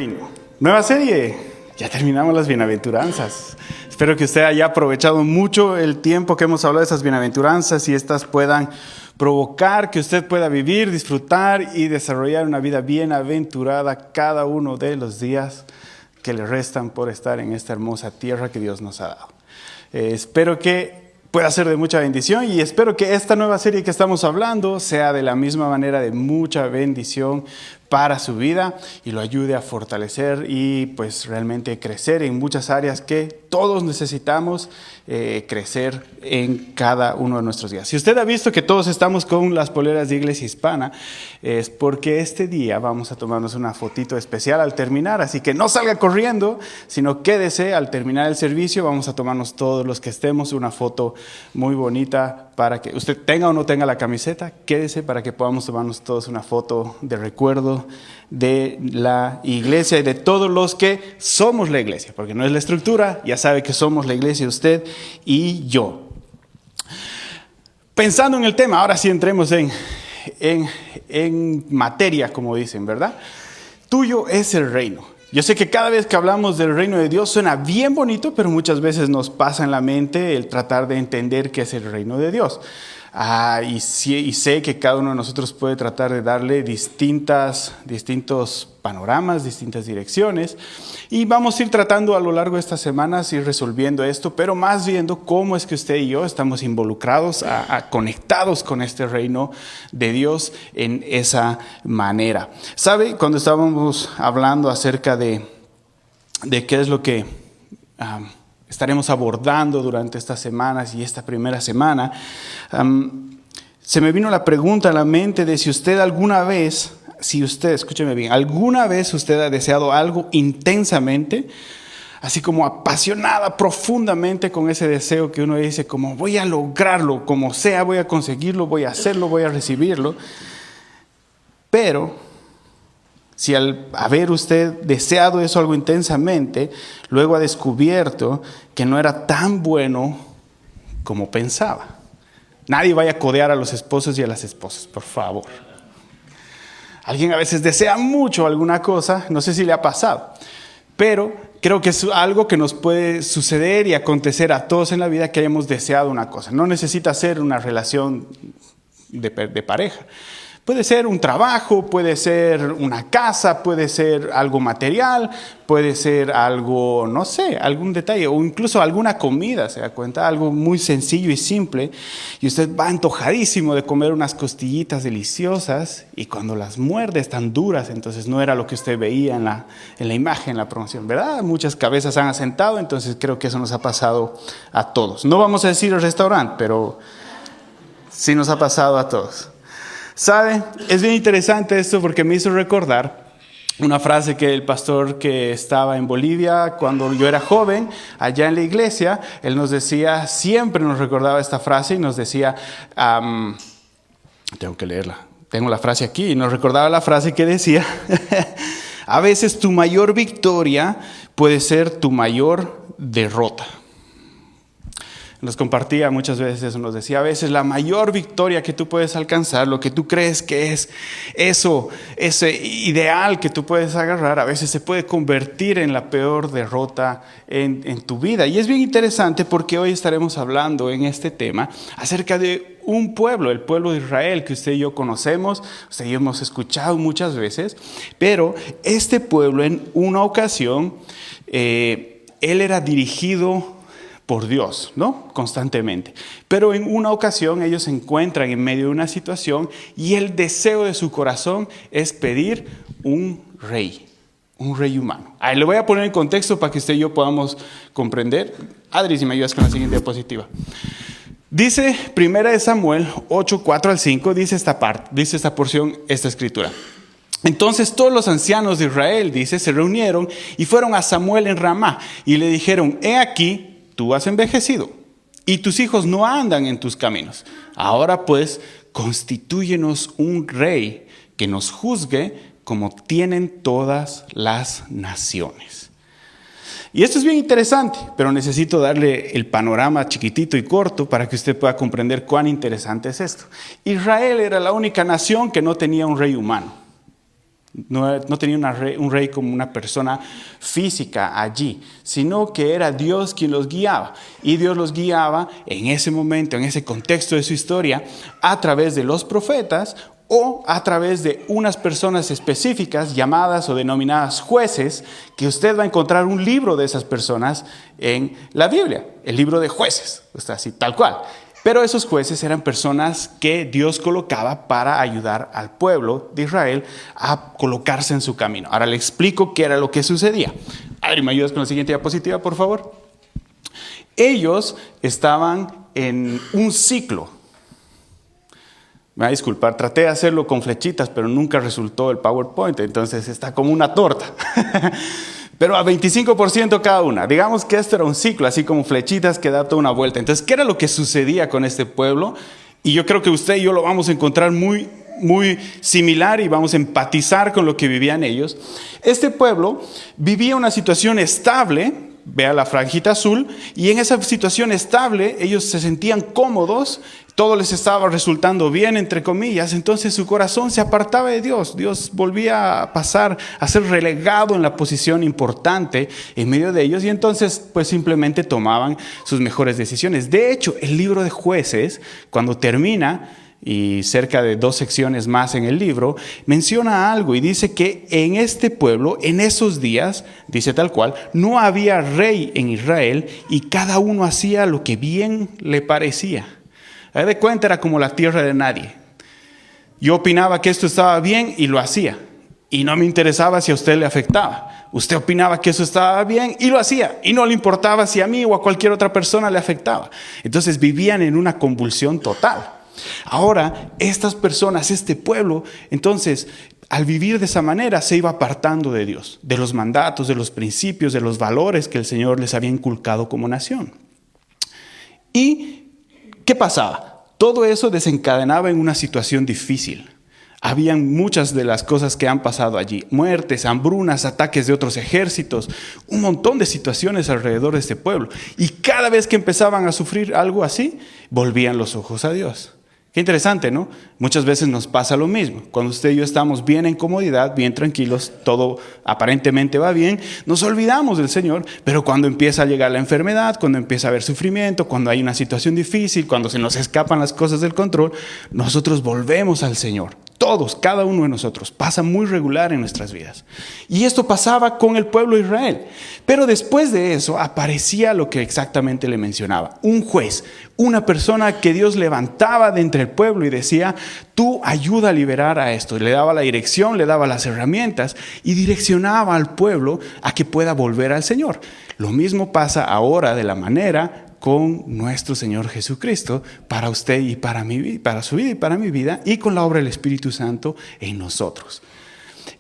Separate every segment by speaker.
Speaker 1: reino. Nueva serie. Ya terminamos las bienaventuranzas. Espero que usted haya aprovechado mucho el tiempo que hemos hablado de esas bienaventuranzas y estas puedan provocar que usted pueda vivir, disfrutar y desarrollar una vida bienaventurada cada uno de los días que le restan por estar en esta hermosa tierra que Dios nos ha dado. Espero que pueda ser de mucha bendición y espero que esta nueva serie que estamos hablando sea de la misma manera de mucha bendición para su vida y lo ayude a fortalecer y pues realmente crecer en muchas áreas que todos necesitamos crecer en cada uno de nuestros días. Si usted ha visto que todos estamos con las poleras de Iglesia Hispana, es porque este día vamos a tomarnos una fotito especial al terminar, así que no salga corriendo, sino quédese al terminar el servicio. Vamos a tomarnos todos los que estemos una foto muy bonita para que usted tenga o no tenga la camiseta, quédese para que podamos tomarnos todos una foto de recuerdo de la iglesia y de todos los que somos la iglesia, porque no es la estructura, ya sabe que somos la iglesia usted y yo. Pensando en el tema, ahora sí entremos en materia, como dicen, ¿verdad? Tuyo es el reino. Yo sé que cada vez que hablamos del reino de Dios suena bien bonito, pero muchas veces nos pasa en la mente el tratar de entender qué es el reino de Dios. Y sé que cada uno de nosotros puede tratar de darle distintos panoramas, distintas direcciones. Y vamos a ir tratando a lo largo de estas semanas, ir resolviendo esto, pero más viendo cómo es que usted y yo estamos involucrados, conectados con este reino de Dios en esa manera. ¿Sabe? Cuando estábamos hablando acerca de qué es lo que estaremos abordando durante estas semanas y esta primera semana, se me vino la pregunta a la mente de si usted, escúcheme bien, alguna vez usted ha deseado algo intensamente, así como apasionada profundamente con ese deseo que uno dice como voy a lograrlo, como sea, voy a conseguirlo, voy a hacerlo, voy a recibirlo, pero si al haber usted deseado eso algo intensamente, luego ha descubierto que no era tan bueno como pensaba. Nadie vaya a codear a los esposos y a las esposas, por favor. Alguien a veces desea mucho alguna cosa, no sé si le ha pasado, pero creo que es algo que nos puede suceder y acontecer a todos en la vida que hayamos deseado una cosa. No necesita ser una relación de pareja. Puede ser un trabajo, puede ser una casa, puede ser algo material, puede ser algo, no sé, algún detalle o incluso alguna comida, ¿se da cuenta? Algo muy sencillo y simple y usted va antojadísimo de comer unas costillitas deliciosas y cuando las muerde están duras, entonces no era lo que usted veía en la imagen, en la promoción, ¿verdad? Muchas cabezas han asentado, entonces creo que eso nos ha pasado a todos. No vamos a decir el restaurante, pero sí nos ha pasado a todos. ¿Sabe? Es bien interesante esto porque me hizo recordar una frase que el pastor que estaba en Bolivia cuando yo era joven, allá en la iglesia, él nos decía, siempre nos recordaba esta frase y nos decía, tengo que leerla, tengo la frase aquí, y nos recordaba la frase que decía, a veces tu mayor victoria puede ser tu mayor derrota. Nos compartía muchas veces eso, nos decía a veces la mayor victoria que tú puedes alcanzar, lo que tú crees que es eso, ese ideal que tú puedes agarrar, a veces se puede convertir en la peor derrota en tu vida. Y es bien interesante porque hoy estaremos hablando en este tema acerca de un pueblo, el pueblo de Israel que usted y yo conocemos, usted y yo hemos escuchado muchas veces, pero este pueblo en una ocasión, él era dirigido por Dios, ¿no? Constantemente. Pero en una ocasión ellos se encuentran en medio de una situación y el deseo de su corazón es pedir un rey humano. Ahí le voy a poner en contexto para que usted y yo podamos comprender. Adri, si me ayudas con la siguiente diapositiva. Dice 1 Samuel 8, 4 al 5, dice esta porción, esta escritura. Entonces todos los ancianos de Israel, dice, se reunieron y fueron a Samuel en Ramá y le dijeron, he aquí, tú has envejecido y tus hijos no andan en tus caminos. Ahora pues, constitúyenos un rey que nos juzgue como tienen todas las naciones. Y esto es bien interesante, pero necesito darle el panorama chiquitito y corto para que usted pueda comprender cuán interesante es esto. Israel era la única nación que no tenía un rey humano. No tenía un rey como una persona física allí, sino que era Dios quien los guiaba. Y Dios los guiaba en ese momento, en ese contexto de su historia, a través de los profetas o a través de unas personas específicas llamadas o denominadas jueces, que usted va a encontrar un libro de esas personas en la Biblia, el libro de jueces, está así, tal cual. Pero esos jueces eran personas que Dios colocaba para ayudar al pueblo de Israel a colocarse en su camino. Ahora le explico qué era lo que sucedía. Adri, ¿me ayudas con la siguiente diapositiva, por favor? Ellos estaban en un ciclo. Me va a disculpar, traté de hacerlo con flechitas, pero nunca resultó el PowerPoint, entonces está como una torta. Pero a 25% cada una. Digamos que esto era un ciclo, así como flechitas que da toda una vuelta. Entonces, ¿qué era lo que sucedía con este pueblo? Y yo creo que usted y yo lo vamos a encontrar muy similar y vamos a empatizar con lo que vivían ellos. Este pueblo vivía una situación estable, vea la franjita azul, y en esa situación estable ellos se sentían cómodos, todo les estaba resultando bien, entre comillas, entonces su corazón se apartaba de Dios. Dios volvía a pasar a ser relegado en la posición importante en medio de ellos, y entonces pues simplemente tomaban sus mejores decisiones. De hecho, el libro de Jueces, cuando termina, y cerca de 2 secciones más en el libro, menciona algo y dice que en este pueblo, en esos días, dice tal cual, no había rey en Israel y cada uno hacía lo que bien le parecía. A de cuenta era como la tierra de nadie. Yo opinaba que esto estaba bien y lo hacía. Y no me interesaba si a usted le afectaba. Usted opinaba que eso estaba bien y lo hacía. Y no le importaba si a mí o a cualquier otra persona le afectaba. Entonces vivían en una convulsión total. Ahora, estas personas, este pueblo, entonces, al vivir de esa manera, se iba apartando de Dios, de los mandatos, de los principios, de los valores que el Señor les había inculcado como nación. ¿Y qué pasaba? Todo eso desencadenaba en una situación difícil. Habían muchas de las cosas que han pasado allí. Muertes, hambrunas, ataques de otros ejércitos, un montón de situaciones alrededor de este pueblo. Y cada vez que empezaban a sufrir algo así, volvían los ojos a Dios. Qué interesante, ¿no? Muchas veces nos pasa lo mismo. Cuando usted y yo estamos bien en comodidad, bien tranquilos, todo aparentemente va bien, nos olvidamos del Señor, pero cuando empieza a llegar la enfermedad, cuando empieza a haber sufrimiento, cuando hay una situación difícil, cuando se nos escapan las cosas del control, nosotros volvemos al Señor. Todos, cada uno de nosotros, pasa muy regular en nuestras vidas. Y esto pasaba con el pueblo de Israel. Pero después de eso aparecía lo que exactamente le mencionaba. Un juez, una persona que Dios levantaba de entre el pueblo y decía, tú ayuda a liberar a esto. Le daba la dirección, le daba las herramientas y direccionaba al pueblo a que pueda volver al Señor. Lo mismo pasa ahora de la manera con nuestro Señor Jesucristo, para usted y para mí, para su vida y para mi vida, y con la obra del Espíritu Santo en nosotros.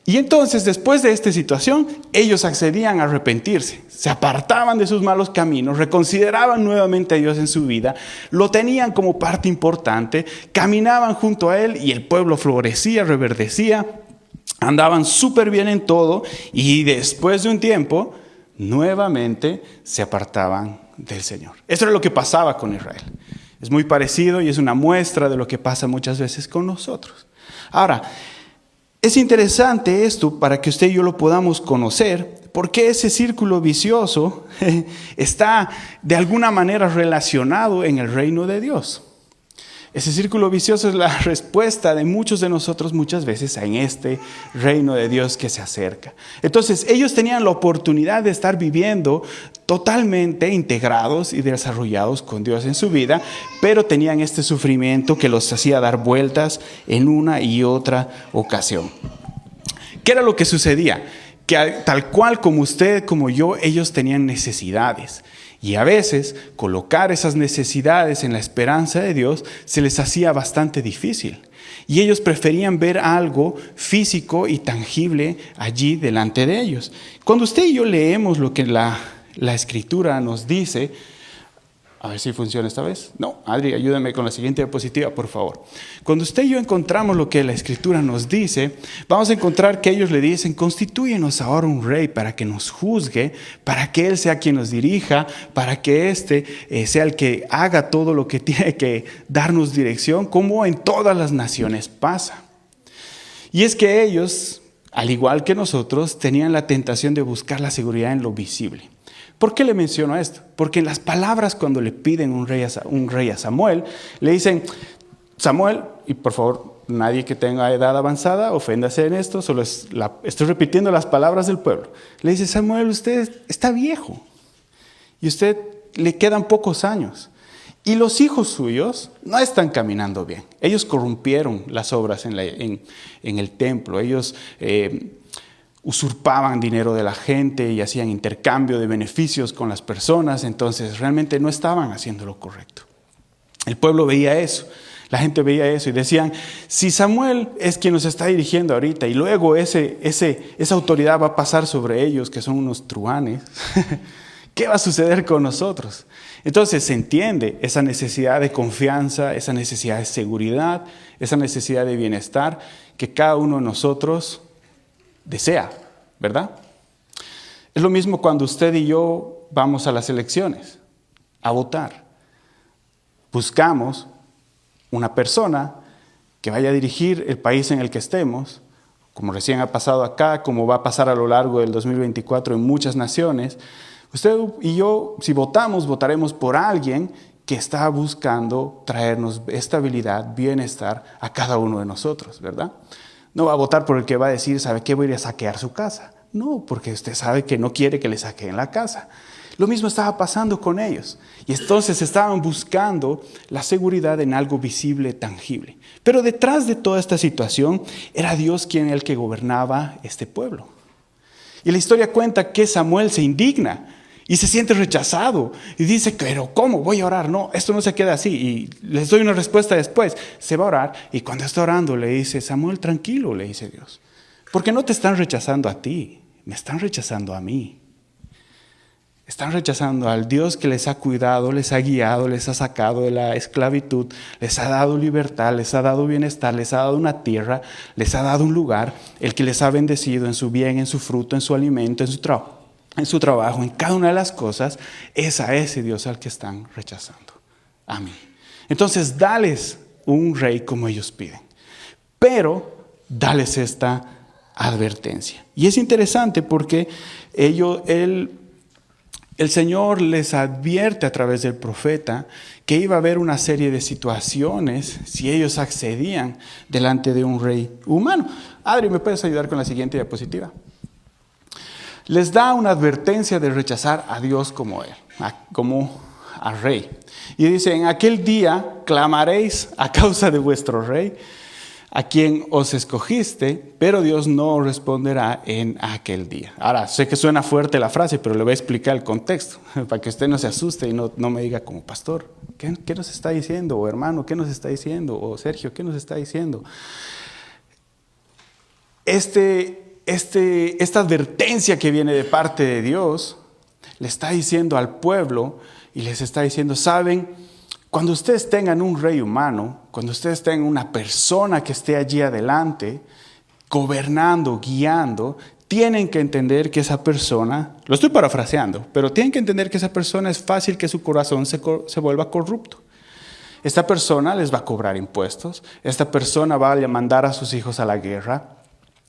Speaker 1: Y entonces, después de esta situación, ellos accedían a arrepentirse, se apartaban de sus malos caminos, reconsideraban nuevamente a Dios en su vida, lo tenían como parte importante, caminaban junto a Él y el pueblo florecía, reverdecía, andaban súper bien en todo, y después de un tiempo, nuevamente se apartaban del Señor. Eso era lo que pasaba con Israel. Es muy parecido y es una muestra de lo que pasa muchas veces con nosotros. Ahora, es interesante esto para que usted y yo lo podamos conocer, porque ese círculo vicioso está de alguna manera relacionado en el reino de Dios. Ese círculo vicioso es la respuesta de muchos de nosotros muchas veces en este reino de Dios que se acerca. Entonces, ellos tenían la oportunidad de estar viviendo totalmente integrados y desarrollados con Dios en su vida, pero tenían este sufrimiento que los hacía dar vueltas en una y otra ocasión. ¿Qué era lo que sucedía? Que tal cual como usted, como yo, ellos tenían necesidades. Y a veces colocar esas necesidades en la esperanza de Dios se les hacía bastante difícil. Y ellos preferían ver algo físico y tangible allí delante de ellos. Cuando usted y yo leemos lo que la Escritura nos dice, a ver si funciona esta vez. No, Adri, ayúdame con la siguiente diapositiva, por favor. Cuando usted y yo encontramos lo que la Escritura nos dice, vamos a encontrar que ellos le dicen, constitúyenos ahora un rey para que nos juzgue, para que Él sea quien nos dirija, para que éste sea el que haga todo lo que tiene que darnos dirección, como en todas las naciones pasa. Y es que ellos, al igual que nosotros, tenían la tentación de buscar la seguridad en lo visible. ¿Por qué le menciono esto? Porque en las palabras cuando le piden un rey a Samuel, le dicen, Samuel, y por favor, nadie que tenga edad avanzada, oféndase en esto, solo estoy repitiendo las palabras del pueblo. Le dice, Samuel, usted está viejo y usted le quedan pocos años. Y los hijos suyos no están caminando bien. Ellos corrompieron las obras en el templo. Ellos usurpaban dinero de la gente y hacían intercambio de beneficios con las personas. Entonces realmente no estaban haciendo lo correcto. El pueblo veía eso. La gente veía eso y decían, si Samuel es quien nos está dirigiendo ahorita y luego esa autoridad va a pasar sobre ellos, que son unos truhanes, ¿qué va a suceder con nosotros? Entonces se entiende esa necesidad de confianza, esa necesidad de seguridad, esa necesidad de bienestar que cada uno de nosotros desea, ¿verdad? Es lo mismo cuando usted y yo vamos a las elecciones, a votar. Buscamos una persona que vaya a dirigir el país en el que estemos, como recién ha pasado acá, como va a pasar a lo largo del 2024 en muchas naciones. Usted y yo, si votamos, votaremos por alguien que está buscando traernos estabilidad, bienestar a cada uno de nosotros, ¿verdad? No va a votar por el que va a decir, ¿sabe qué? Voy a ir a saquear su casa. No, porque usted sabe que no quiere que le saqueen la casa. Lo mismo estaba pasando con ellos. Y entonces estaban buscando la seguridad en algo visible, tangible. Pero detrás de toda esta situación era Dios el que gobernaba este pueblo. Y la historia cuenta que Samuel se indigna y se siente rechazado. Y dice, pero ¿cómo? Voy a orar. No, esto no se queda así. Y les doy una respuesta después. Se va a orar y cuando está orando le dice, Samuel, tranquilo, le dice Dios. Porque no te están rechazando a ti, me están rechazando a mí. Están rechazando al Dios que les ha cuidado, les ha guiado, les ha sacado de la esclavitud, les ha dado libertad, les ha dado bienestar, les ha dado una tierra, les ha dado un lugar, el que les ha bendecido en su bien, en su fruto, en su alimento, en su trabajo, en cada una de las cosas. Es a ese Dios al que están rechazando. Amén. Entonces, dales un rey como ellos piden, pero dales esta advertencia. Y es interesante porque el Señor les advierte a través del profeta que iba a haber una serie de situaciones si ellos accedían delante de un rey humano. Adri, ¿me puedes ayudar con la siguiente diapositiva? Les da una advertencia de rechazar a Dios como Él, como al rey. Y dice, en aquel día clamaréis a causa de vuestro rey, a quien os escogiste, pero Dios no responderá en aquel día. Ahora, sé que suena fuerte la frase, pero le voy a explicar el contexto, para que usted no se asuste y no me diga como pastor, ¿qué nos está diciendo? O hermano, ¿qué nos está diciendo? O Sergio, ¿qué nos está diciendo? Esta advertencia que viene de parte de Dios, le está diciendo al pueblo y les está diciendo, ¿saben? Cuando ustedes tengan un rey humano, cuando ustedes tengan una persona que esté allí adelante, gobernando, guiando, tienen que entender que esa persona, lo estoy parafraseando, pero tienen que entender que esa persona es fácil que su corazón se vuelva corrupto. Esta persona les va a cobrar impuestos, esta persona va a mandar a sus hijos a la guerra,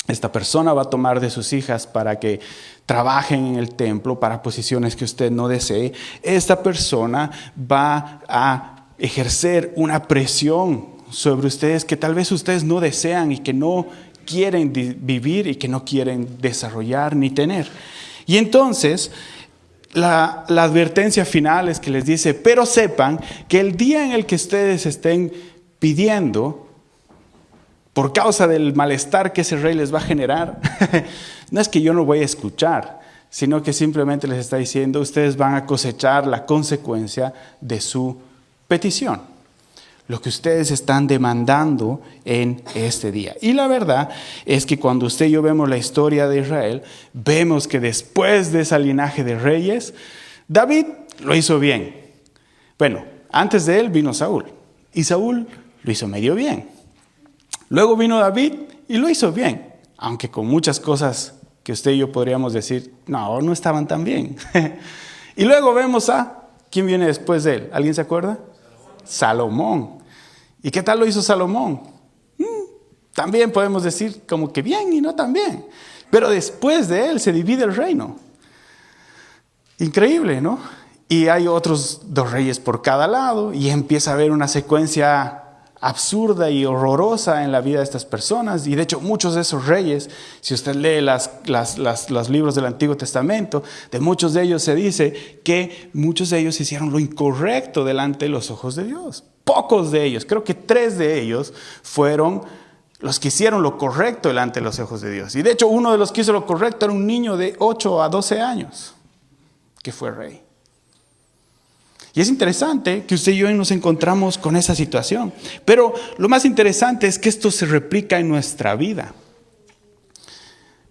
Speaker 1: esta persona va a tomar de sus hijas para que trabajen en el templo para posiciones que usted no desee. Esta persona va a ejercer una presión sobre ustedes que tal vez ustedes no desean y que no quieren vivir y que no quieren desarrollar ni tener. Y entonces la advertencia final es que les dice, pero sepan que el día en el que ustedes estén pidiendo, por causa del malestar que ese rey les va a generar, no es que yo no voy a escuchar, sino que simplemente les está diciendo, ustedes van a cosechar la consecuencia de su petición, lo que ustedes están demandando en este día. Y la verdad es que cuando usted y yo vemos la historia de Israel, vemos que después de ese linaje de reyes, David lo hizo bien. Bueno, antes de él vino Saúl, y Saúl lo hizo medio bien. Luego vino David y lo hizo bien, aunque con muchas cosas que usted y yo podríamos decir, no estaban tan bien. Y luego vemos ¿quién viene después de él? ¿Alguien se acuerda? Salomón. ¿Y qué tal lo hizo Salomón? También podemos decir como que bien y no tan bien. Pero después de él se divide el reino. Increíble, ¿no? Y hay otros 2 reyes por cada lado y empieza a haber una secuencia absurda y horrorosa en la vida de estas personas. Y de hecho muchos de esos reyes, si usted lee los libros del Antiguo Testamento, de muchos de ellos se dice que muchos de ellos hicieron lo incorrecto delante de los ojos de Dios. Pocos de ellos, creo que 3 de ellos fueron los que hicieron lo correcto delante de los ojos de Dios. Y de hecho uno de los que hizo lo correcto era un niño de 8 a 12 años, que fue rey. Y es interesante que usted y yo nos encontramos con esa situación. Pero lo más interesante es que esto se replica en nuestra vida.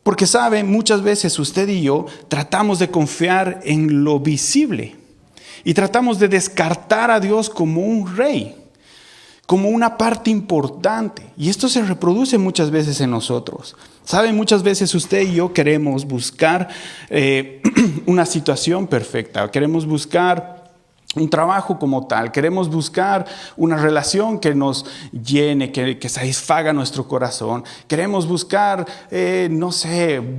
Speaker 1: Porque sabe, muchas veces usted y yo tratamos de confiar en lo visible. Y tratamos de descartar a Dios como un rey, como una parte importante. Y esto se reproduce muchas veces en nosotros. Sabe, muchas veces usted y yo queremos buscar una situación perfecta. Queremos buscar un trabajo como tal, queremos buscar una relación que nos llene, que satisfaga nuestro corazón, queremos buscar,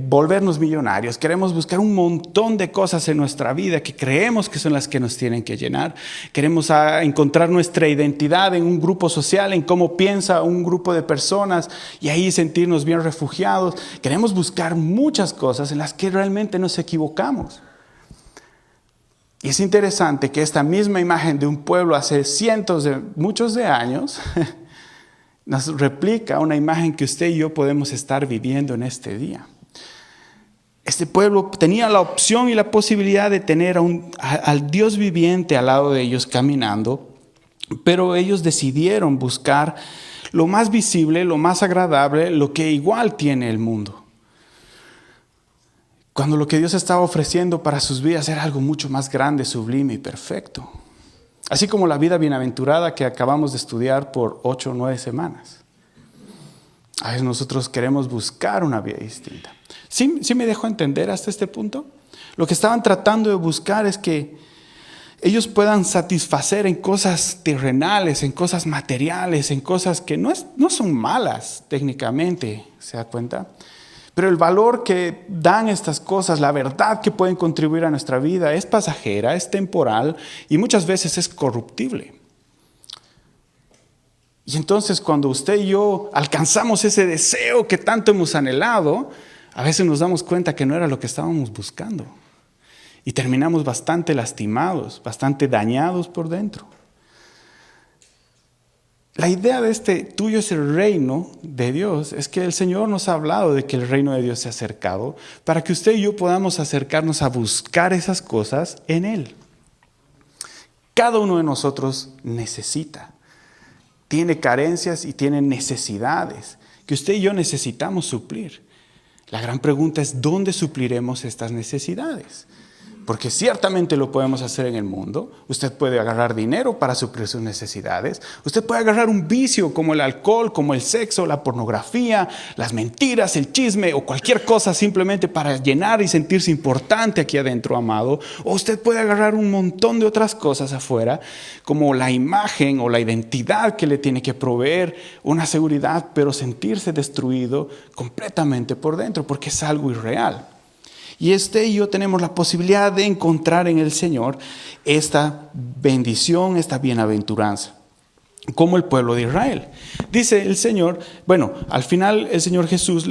Speaker 1: volvernos millonarios, queremos buscar un montón de cosas en nuestra vida que creemos que son las que nos tienen que llenar, queremos encontrar nuestra identidad en un grupo social, en cómo piensa un grupo de personas y ahí sentirnos bien refugiados, queremos buscar muchas cosas en las que realmente nos equivocamos. Y es interesante que esta misma imagen de un pueblo hace muchos de años nos replica una imagen que usted y yo podemos estar viviendo en este día. Este pueblo tenía la opción y la posibilidad de tener al Dios viviente al lado de ellos caminando, pero ellos decidieron buscar lo más visible, lo más agradable, lo que igual tiene el mundo. Cuando lo que Dios estaba ofreciendo para sus vidas era algo mucho más grande, sublime y perfecto. Así como la vida bienaventurada que acabamos de estudiar por 8 o 9 semanas. A veces nosotros queremos buscar una vida distinta. ¿Sí me dejó entender hasta este punto? Lo que estaban tratando de buscar es que ellos puedan satisfacer en cosas terrenales, en cosas materiales, en cosas que no son malas técnicamente, ¿se da cuenta? Pero el valor que dan estas cosas, la verdad que pueden contribuir a nuestra vida es pasajera, es temporal y muchas veces es corruptible. Y entonces cuando usted y yo alcanzamos ese deseo que tanto hemos anhelado, a veces nos damos cuenta que no era lo que estábamos buscando. Y terminamos bastante lastimados, bastante dañados por dentro. La idea de tuyo es el reino de Dios, es que el Señor nos ha hablado de que el reino de Dios se ha acercado para que usted y yo podamos acercarnos a buscar esas cosas en Él. Cada uno de nosotros necesita, tiene carencias y tiene necesidades que usted y yo necesitamos suplir. La gran pregunta es, ¿dónde supliremos estas necesidades? Porque ciertamente lo podemos hacer en el mundo. Usted puede agarrar dinero para suplir sus necesidades. Usted puede agarrar un vicio como el alcohol, como el sexo, la pornografía, las mentiras, el chisme o cualquier cosa simplemente para llenar y sentirse importante aquí adentro, amado. O usted puede agarrar un montón de otras cosas afuera, como la imagen o la identidad que le tiene que proveer una seguridad, pero sentirse destruido completamente por dentro porque es algo irreal. Y usted y yo tenemos la posibilidad de encontrar en el Señor esta bendición, esta bienaventuranza, como el pueblo de Israel. Dice el Señor, al final el Señor Jesús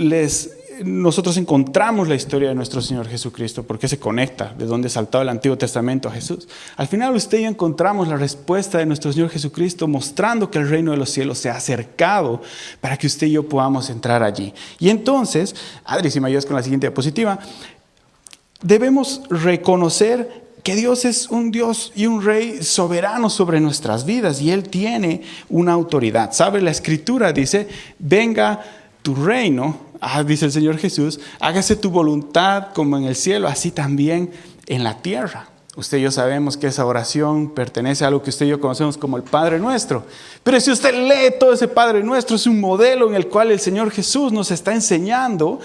Speaker 1: nosotros encontramos la historia de nuestro Señor Jesucristo, porque se conecta de donde saltó el Antiguo Testamento a Jesús. Al final usted y yo encontramos la respuesta de nuestro Señor Jesucristo, mostrando que el reino de los cielos se ha acercado para que usted y yo podamos entrar allí. Y entonces, Adri, si me ayudas con la siguiente diapositiva, debemos reconocer que Dios es un Dios y un Rey soberano sobre nuestras vidas y Él tiene una autoridad. ¿Sabe? La Escritura dice, venga tu reino, dice el Señor Jesús, hágase tu voluntad como en el cielo, así también en la tierra. Usted y yo sabemos que esa oración pertenece a algo que usted y yo conocemos como el Padre Nuestro. Pero si usted lee todo ese Padre Nuestro, es un modelo en el cual el Señor Jesús nos está enseñando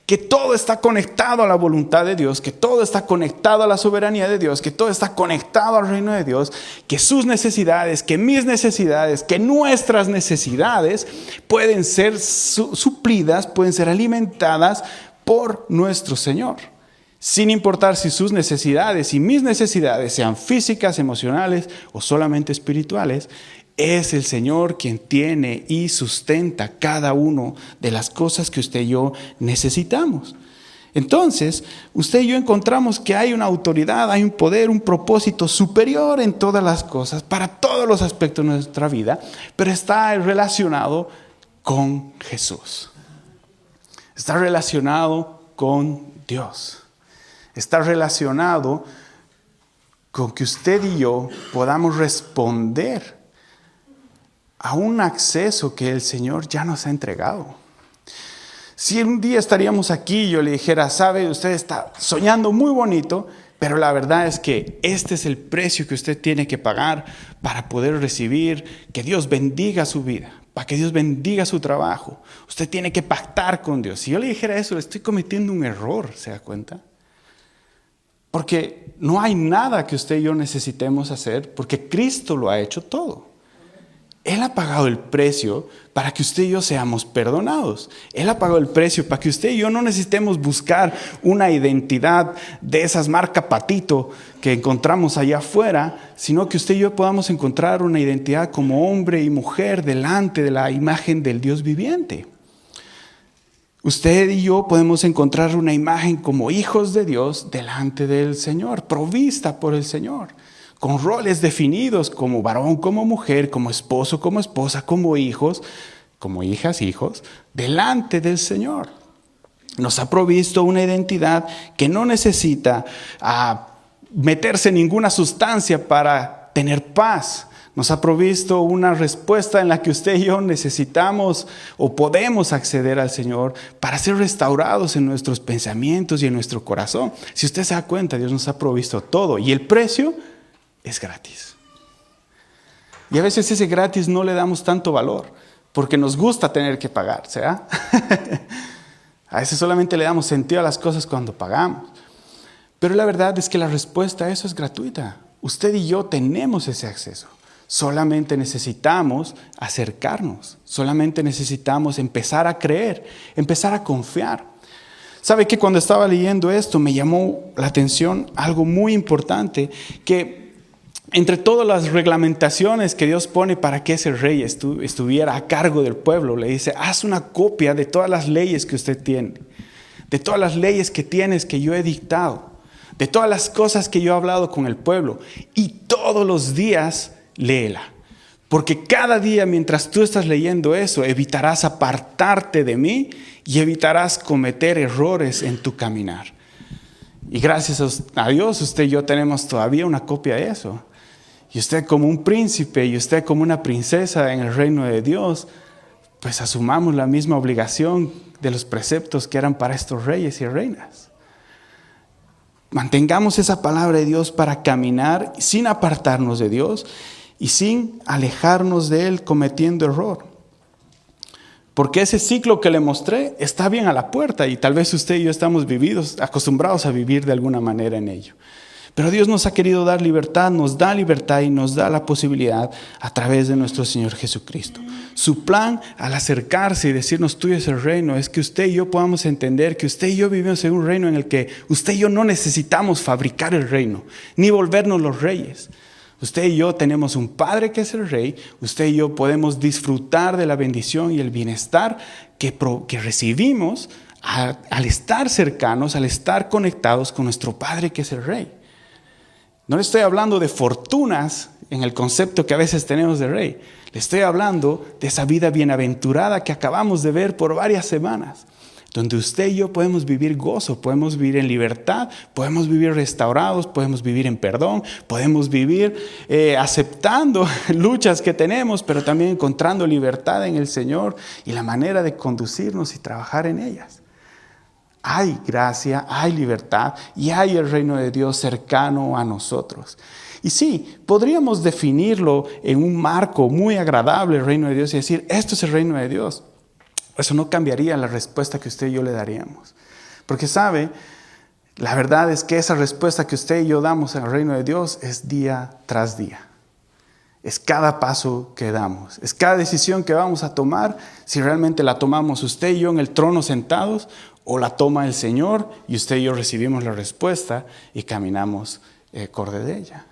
Speaker 1: que todo está conectado a la voluntad de Dios, que todo está conectado a la soberanía de Dios, que todo está conectado al reino de Dios, que sus necesidades, que mis necesidades, que nuestras necesidades pueden ser suplidas, pueden ser alimentadas por nuestro Señor. Sin importar si sus necesidades y mis necesidades sean físicas, emocionales o solamente espirituales, es el Señor quien tiene y sustenta cada una de las cosas que usted y yo necesitamos. Entonces, usted y yo encontramos que hay una autoridad, hay un poder, un propósito superior en todas las cosas, para todos los aspectos de nuestra vida, pero está relacionado con Jesús. Está relacionado con Dios. Está relacionado con que usted y yo podamos responder a un acceso que el Señor ya nos ha entregado. Si un día estaríamos aquí y yo le dijera, sabe, usted está soñando muy bonito, pero la verdad es que este es el precio que usted tiene que pagar para poder recibir que Dios bendiga su vida, para que Dios bendiga su trabajo. Usted tiene que pactar con Dios. Si yo le dijera eso, le estoy cometiendo un error, ¿se da cuenta? Porque no hay nada que usted y yo necesitemos hacer, porque Cristo lo ha hecho todo. Él ha pagado el precio para que usted y yo seamos perdonados. Él ha pagado el precio para que usted y yo no necesitemos buscar una identidad de esas marca patito que encontramos allá afuera, sino que usted y yo podamos encontrar una identidad como hombre y mujer delante de la imagen del Dios viviente. Usted y yo podemos encontrar una imagen como hijos de Dios delante del Señor, provista por el Señor, con roles definidos como varón, como mujer, como esposo, como esposa, como hijos, como hijas, hijos, delante del Señor. Nos ha provisto una identidad que no necesita meterse en ninguna sustancia para tener paz. Nos ha provisto una respuesta en la que usted y yo necesitamos o podemos acceder al Señor para ser restaurados en nuestros pensamientos y en nuestro corazón. Si usted se da cuenta, Dios nos ha provisto todo y el precio es gratis. Y a veces ese gratis no le damos tanto valor porque nos gusta tener que pagar, ¿verdad? A veces solamente le damos sentido a las cosas cuando pagamos. Pero la verdad es que la respuesta a eso es gratuita. Usted y yo tenemos ese acceso. Solamente necesitamos acercarnos, solamente necesitamos empezar a creer, empezar a confiar. ¿Sabe que cuando estaba leyendo esto me llamó la atención algo muy importante? Que entre todas las reglamentaciones que Dios pone para que ese rey estuviera a cargo del pueblo, le dice, haz una copia de todas las leyes que usted tiene, de todas las leyes que tienes que yo he dictado, de todas las cosas que yo he hablado con el pueblo, y todos los días léela, porque cada día mientras tú estás leyendo eso, evitarás apartarte de mí y evitarás cometer errores en tu caminar. Y gracias a Dios, usted y yo tenemos todavía una copia de eso. Y usted como un príncipe y usted como una princesa en el reino de Dios, pues asumamos la misma obligación de los preceptos que eran para estos reyes y reinas. Mantengamos esa palabra de Dios para caminar sin apartarnos de Dios y sin alejarnos de Él cometiendo error. Porque ese ciclo que le mostré está bien a la puerta y tal vez usted y yo estamos acostumbrados a vivir de alguna manera en ello. Pero Dios nos ha querido dar libertad, nos da libertad y nos da la posibilidad a través de nuestro Señor Jesucristo. Su plan al acercarse y decirnos tuyo es el reino es que usted y yo podamos entender que usted y yo vivimos en un reino en el que usted y yo no necesitamos fabricar el reino, ni volvernos los reyes. Usted y yo tenemos un Padre que es el Rey. Usted y yo podemos disfrutar de la bendición y el bienestar que recibimos al estar cercanos, al estar conectados con nuestro Padre que es el Rey. No le estoy hablando de fortunas en el concepto que a veces tenemos de Rey. Le estoy hablando de esa vida bienaventurada que acabamos de ver por varias semanas, donde usted y yo podemos vivir gozo, podemos vivir en libertad, podemos vivir restaurados, podemos vivir en perdón, podemos vivir aceptando luchas que tenemos, pero también encontrando libertad en el Señor y la manera de conducirnos y trabajar en ellas. Hay gracia, hay libertad y hay el reino de Dios cercano a nosotros. Y sí, podríamos definirlo en un marco muy agradable, el reino de Dios, y decir, esto es el reino de Dios. Eso no cambiaría la respuesta que usted y yo le daríamos. Porque sabe, la verdad es que esa respuesta que usted y yo damos al reino de Dios es día tras día. Es cada paso que damos, es cada decisión que vamos a tomar, si realmente la tomamos usted y yo en el trono sentados, o la toma el Señor y usted y yo recibimos la respuesta y caminamos acorde de ella.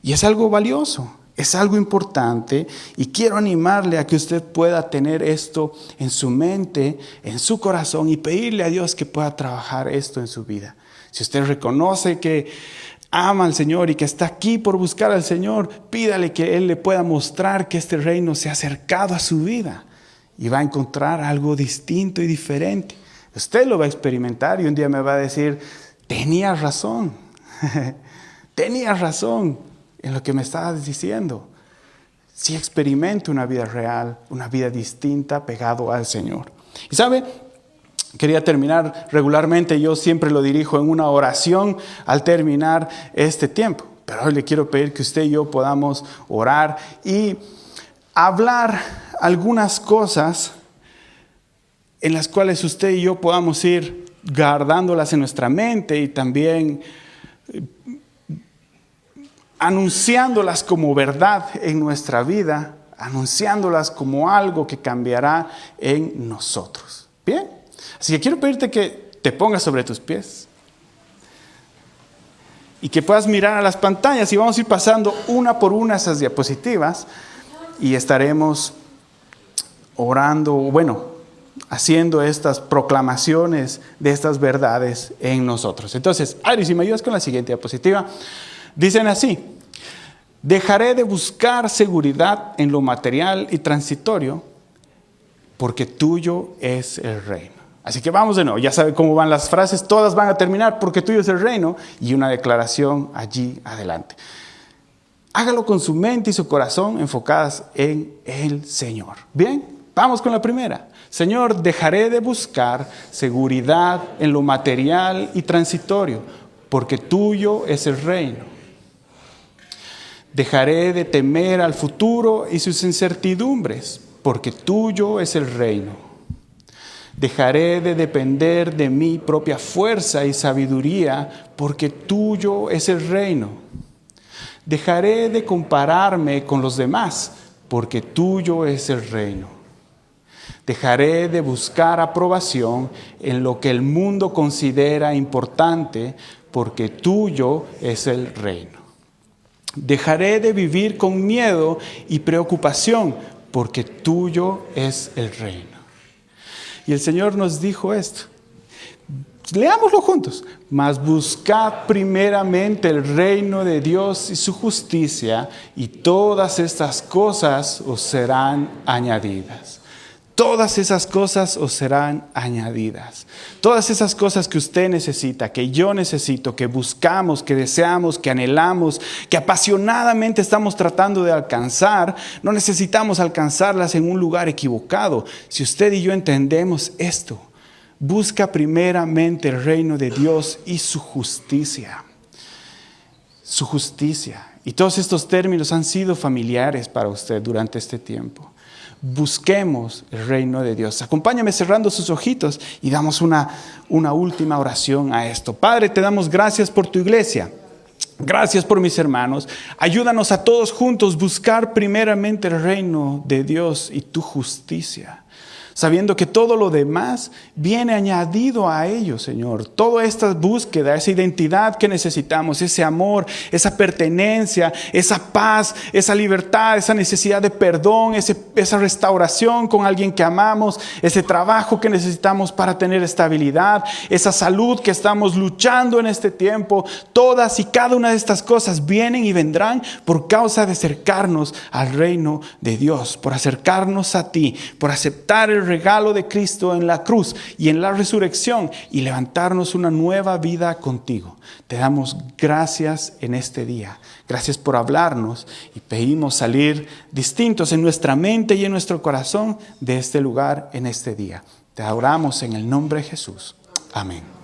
Speaker 1: Y es algo valioso, es algo importante, y quiero animarle a que usted pueda tener esto en su mente, en su corazón, y pedirle a Dios que pueda trabajar esto en su vida. Si usted reconoce que ama al Señor y que está aquí por buscar al Señor, pídale que Él le pueda mostrar que este reino se ha acercado a su vida y va a encontrar algo distinto y diferente. Usted lo va a experimentar y un día me va a decir, tenías razón, tenías razón en lo que me estabas diciendo. Sí experimento una vida real, una vida distinta pegado al Señor. Y sabe, quería terminar regularmente, yo siempre lo dirijo en una oración al terminar este tiempo. Pero hoy le quiero pedir que usted y yo podamos orar y hablar algunas cosas en las cuales usted y yo podamos ir guardándolas en nuestra mente y también anunciándolas como verdad en nuestra vida, anunciándolas como algo que cambiará en nosotros. ¿Bien? Así que quiero pedirte que te pongas sobre tus pies y que puedas mirar a las pantallas, y vamos a ir pasando una por una esas diapositivas y estaremos orando, haciendo estas proclamaciones de estas verdades en nosotros. Entonces, Ari, si me ayudas con la siguiente diapositiva. Dicen así: dejaré de buscar seguridad en lo material y transitorio, porque tuyo es el reino. Así que vamos de nuevo, ya sabe cómo van las frases, todas van a terminar porque tuyo es el reino, y una declaración allí adelante. Hágalo con su mente y su corazón enfocadas en el Señor. Bien, vamos con la primera. Señor, dejaré de buscar seguridad en lo material y transitorio, porque tuyo es el reino. Dejaré de temer al futuro y sus incertidumbres, porque tuyo es el reino. Dejaré de depender de mi propia fuerza y sabiduría, porque tuyo es el reino. Dejaré de compararme con los demás, porque tuyo es el reino. Dejaré de buscar aprobación en lo que el mundo considera importante, porque tuyo es el reino. Dejaré de vivir con miedo y preocupación, porque tuyo es el reino. Y el Señor nos dijo esto. Leámoslo juntos. Mas buscad primeramente el reino de Dios y su justicia, y todas estas cosas os serán añadidas. Todas esas cosas os serán añadidas. Todas esas cosas que usted necesita, que yo necesito, que buscamos, que deseamos, que anhelamos, que apasionadamente estamos tratando de alcanzar, no necesitamos alcanzarlas en un lugar equivocado. Si usted y yo entendemos esto, busca primeramente el reino de Dios y su justicia. Su justicia. Y todos estos términos han sido familiares para usted durante este tiempo. Busquemos el reino de Dios. Acompáñame cerrando sus ojitos y damos una última oración a esto. Padre, te damos gracias por tu iglesia. Gracias por mis hermanos. Ayúdanos a todos juntos buscar primeramente el reino de Dios y tu justicia, sabiendo que todo lo demás viene añadido a ello, Señor. Toda esta búsqueda, esa identidad que necesitamos, ese amor, esa pertenencia, esa paz, esa libertad, esa necesidad de perdón, esa restauración con alguien que amamos, ese trabajo que necesitamos para tener estabilidad, esa salud que estamos luchando en este tiempo, todas y cada una de estas cosas vienen y vendrán por causa de acercarnos al reino de Dios, por acercarnos a ti, por aceptar el regalo de Cristo en la cruz y en la resurrección y levantarnos una nueva vida contigo. Te damos gracias en este día. Gracias por hablarnos y pedimos salir distintos en nuestra mente y en nuestro corazón de este lugar en este día. Te adoramos en el nombre de Jesús. Amén.